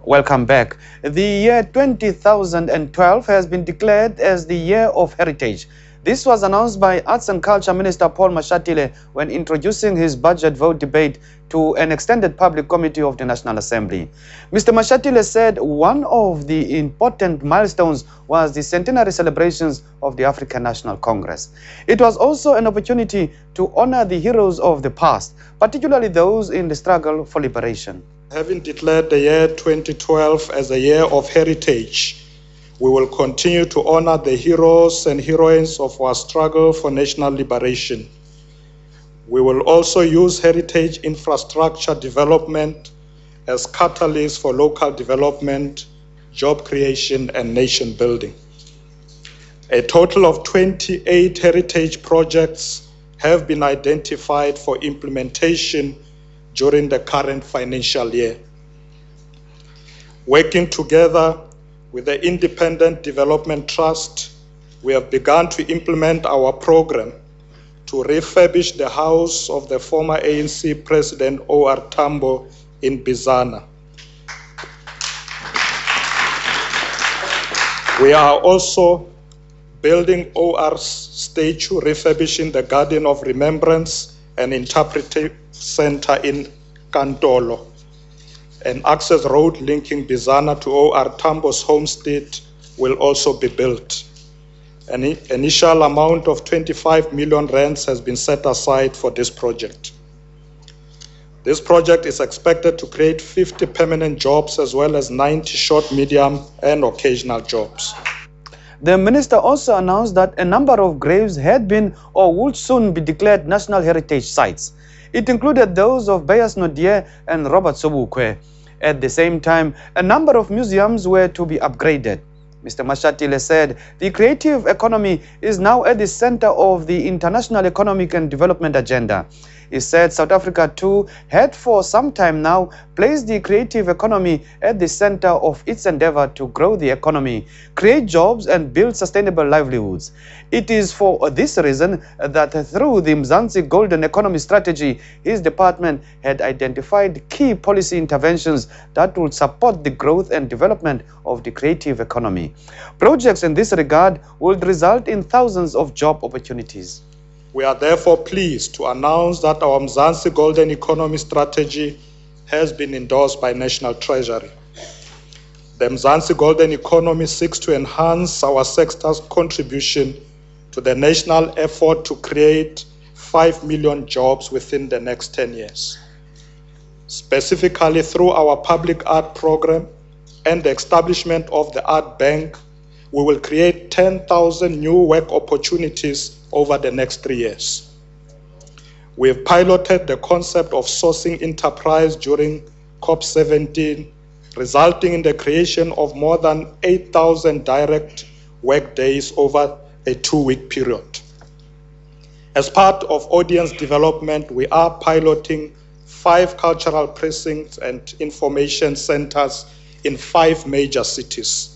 Welcome back. The year 2012 has been declared as the Year of Heritage. This was announced by Arts and Culture Minister Paul Mashitile when introducing his budget vote debate to an extended public committee of the National Assembly. Mr. Mashatile said one of the important milestones was the centenary celebrations of the African National Congress. It was also an opportunity to honor the heroes of the past, particularly those in the struggle for liberation. Having declared the year 2012 as a year of heritage, we will continue to honor the heroes and heroines of our struggle for national liberation. We will also use heritage infrastructure development as catalyst for local development, job creation, and nation building. A total of 28 heritage projects have been identified for implementation during the current financial year. Working together with the Independent Development Trust, we have begun to implement our program to refurbish the house of the former ANC President O.R. Tambo in Bizana. We are also building O.R.'s statue, refurbishing the Garden of Remembrance and Interpretive Center in Kantolo. An access road linking Bizana to O.R. Tambo's homestead will also be built. An initial amount of 25 million rands has been set aside for this project. This project is expected to create 50 permanent jobs as well as 90 short, medium, and occasional jobs. The minister also announced that a number of graves had been or would soon be declared national heritage sites. It included those of Bayas Nodier and Robert Sobukwe. At the same time, a number of museums were to be upgraded. Mr. Mashatile said the creative economy is now at the center of the international economic and development agenda. He said South Africa too had for some time now placed the creative economy at the center of its endeavor to grow the economy, create jobs and build sustainable livelihoods. It is for this reason that through the Mzansi Golden Economy Strategy, his department had identified key policy interventions that would support the growth and development of the creative economy. Projects in this regard would result in thousands of job opportunities. We are therefore pleased to announce that our Mzansi Golden Economy Strategy has been endorsed by National Treasury. The Mzansi Golden Economy seeks to enhance our sector's contribution to the national effort to create 5 million jobs within the next 10 years. Specifically through our public art program and the establishment of the Art Bank, we will create 10,000 new work opportunities over the next 3 years. We have piloted the concept of sourcing enterprise during COP17, resulting in the creation of more than 8,000 direct work days over a 2-week period. As part of audience development, we are piloting 5 cultural precincts and information centers in 5 major cities.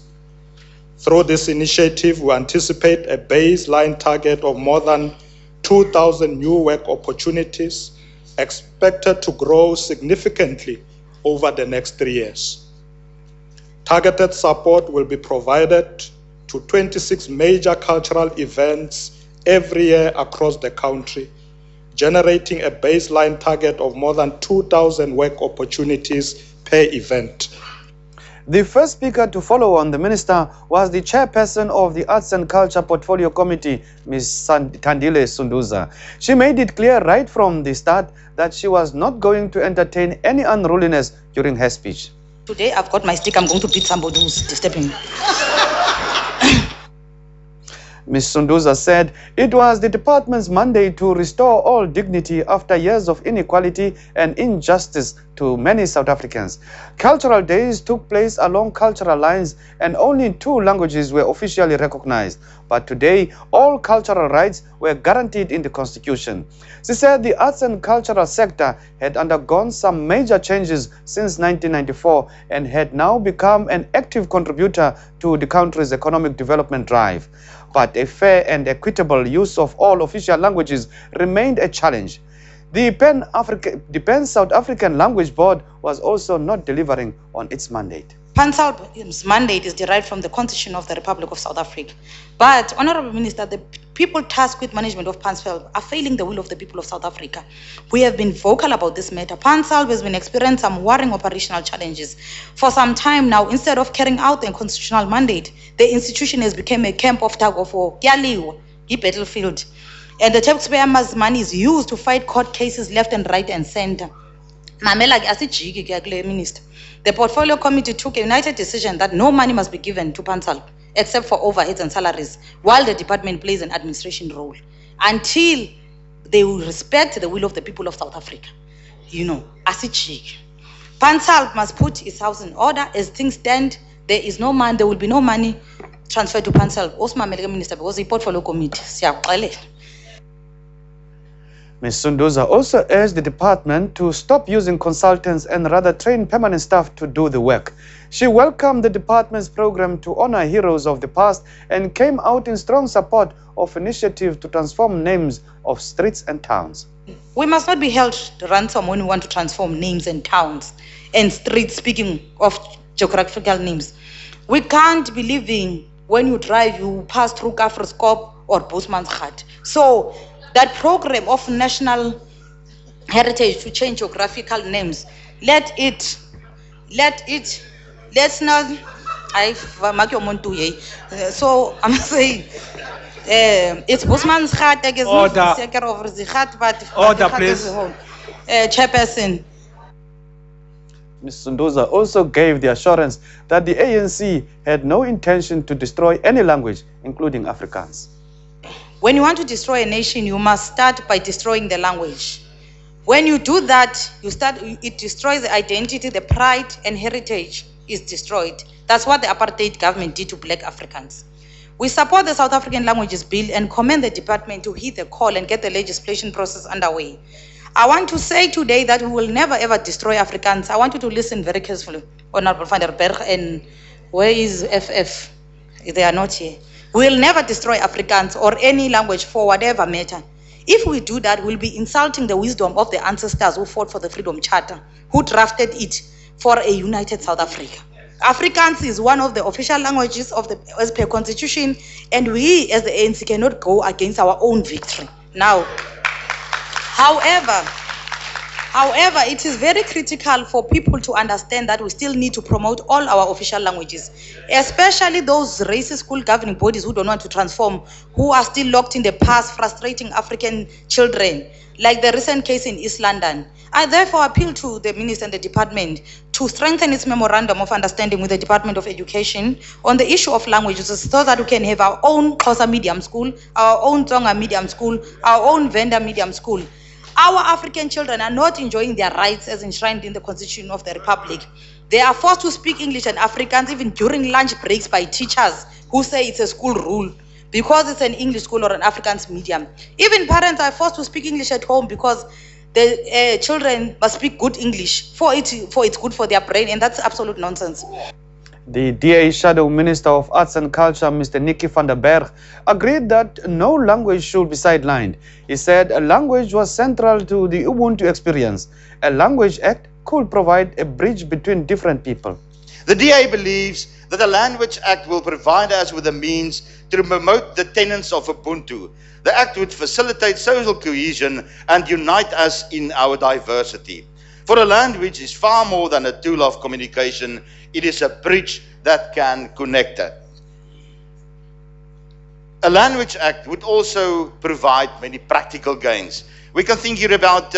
Through this initiative, we anticipate a baseline target of more than 2,000 new work opportunities, expected to grow significantly over the next 3 years. Targeted support will be provided to 26 major cultural events every year across the country, generating a baseline target of more than 2,000 work opportunities per event. The first speaker to follow on the minister was the chairperson of the Arts and Culture Portfolio Committee, Ms. Thandile Sunduza. She made it clear right from the start that she was not going to entertain any unruliness during her speech. Today I've got my stick, I'm going to beat somebody who's disturbing me. Ms. Sunduza said it was the department's mandate to restore all dignity after years of inequality and injustice to many South Africans. Cultural days took place along cultural lines and only 2 languages were officially recognized. But today, all cultural rights were guaranteed in the Constitution. She said the arts and cultural sector had undergone some major changes since 1994 and had now become an active contributor to the country's economic development drive. But a fair and equitable use of all official languages remained a challenge. The Pan South African Language Board was also not delivering on its mandate. Pansalb's mandate is derived from the Constitution of the Republic of South Africa. But, Honorable Minister, the people tasked with management of Pansalb are failing the will of the people of South Africa. We have been vocal about this matter. Pansalb has been experiencing some worrying operational challenges. For some time now, instead of carrying out their constitutional mandate, the institution has become a camp of tug of war, a battlefield. And the taxpayers' money is used to fight court cases left and right and center. Minister. The Portfolio Committee took a united decision that no money must be given to Pansalb except for overheads and salaries, while the department plays an administration role until they will respect the will of the people of South Africa. You know, as it cheek. Pansalb must put its house in order. As things stand, there is no money, there will be no money transferred to Pansalb. Osman Minister, because the Portfolio Committee. Ms. Sunduza also urged the department to stop using consultants and rather train permanent staff to do the work. She welcomed the department's program to honor heroes of the past and came out in strong support of initiatives to transform names of streets and towns. We must not be held to ransom when we want to transform names and towns and streets, speaking of geographical names. We can't be living when you drive, you pass through Kafroskop or Bosmansgat. So that program of national heritage to change geographical names, let's not, so I'm saying, it's Bosmansgat, I guess, Order, please. Chairperson. Ms. Sunduza also gave the assurance that the ANC had no intention to destroy any language, including Afrikaans. When you want to destroy a nation, you must start by destroying the language. When you do that, it destroys the identity, the pride and heritage is destroyed. That's what the apartheid government did to Black Africans. We support the South African Languages Bill and commend the department to heed the call and get the legislation process underway. I want to say today that we will never ever destroy Afrikaans. I want you to listen very carefully, Honorable van der Berg, and where is FF? They are not here. We will never destroy Afrikaans or any language for whatever matter. If we do that, we'll be insulting the wisdom of the ancestors who fought for the Freedom Charter, who drafted it for a united South Africa. Afrikaans is one of the official languages of the as per Constitution, and we as the ANC cannot go against our own victory. Now, However, it is very critical for people to understand that we still need to promote all our official languages, especially those racist school governing bodies who don't want to transform, who are still locked in the past, frustrating African children, like the recent case in East London. I therefore appeal to the Minister and the Department to strengthen its memorandum of understanding with the Department of Education on the issue of languages so that we can have our own Xhosa medium school, our own Tsonga medium school, our own Venda medium school. Our African children are not enjoying their rights as enshrined in the Constitution of the Republic. They are forced to speak English and Afrikaans even during lunch breaks by teachers who say it's a school rule because it's an English school or an Afrikaans medium. Even parents are forced to speak English at home because the children must speak good English for it's good for their brain, and that's absolute nonsense. The DA Shadow Minister of Arts and Culture, Mr. Nikki van der Berg, agreed that no language should be sidelined. He said a language was central to the Ubuntu experience. A language act could provide a bridge between different people. The DA believes that the Language Act will provide us with the means to promote the tenets of Ubuntu. The Act would facilitate social cohesion and unite us in our diversity. For a language is far more than a tool of communication. It is a bridge that can connect us. A Language Act would also provide many practical gains. We can think here about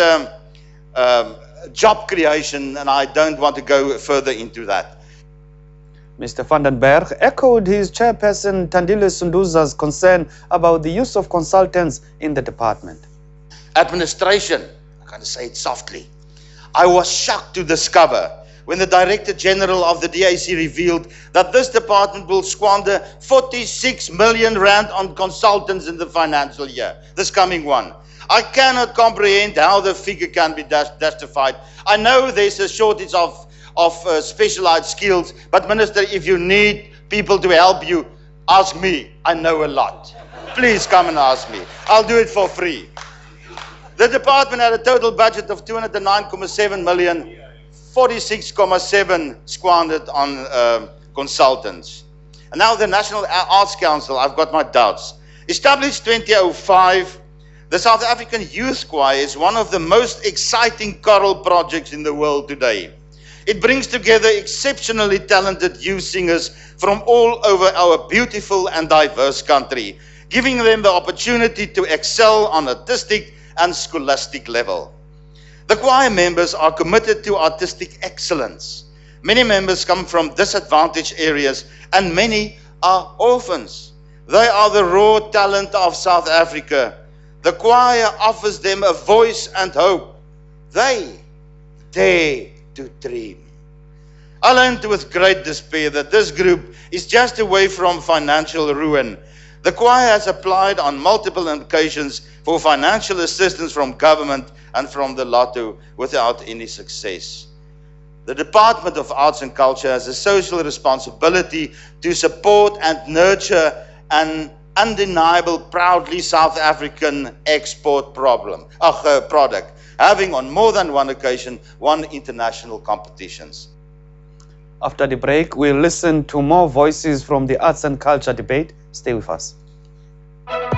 job creation, and I don't want to go further into that. Mr. van den Berg echoed his chairperson Tandile Sunduza's concern about the use of consultants in the department. Administration, I'm going to say it softly. I was shocked to discover when the Director General of the DAC revealed that this department will squander 46 million rand on consultants in the financial year, this coming one. I cannot comprehend how the figure can be justified. I know there's a shortage of specialized skills, but Minister, if you need people to help you, ask me. I know a lot. Please come and ask me. I'll do it for free. The department had a total budget of 209.7 million 46.7 squandered on consultants. And now the National Arts Council, I've got my doubts. Established 2005, the South African Youth Choir is one of the most exciting choral projects in the world today. It brings together exceptionally talented youth singers from all over our beautiful and diverse country, giving them the opportunity to excel on artistic and scholastic level. The choir members are committed to artistic excellence. Many members come from disadvantaged areas and many are orphans. They are the raw talent of South Africa. The choir offers them a voice and hope. They dare to dream. I learned with great despair that this group is just away from financial ruin. The choir has applied on multiple occasions for financial assistance from government and from the Lotto without any success. The Department of Arts and Culture has a social responsibility to support and nurture an undeniable, proudly South African export product, having on more than one occasion won international competitions. After the break, we'll listen to more voices from the arts and culture debate. Stay with us.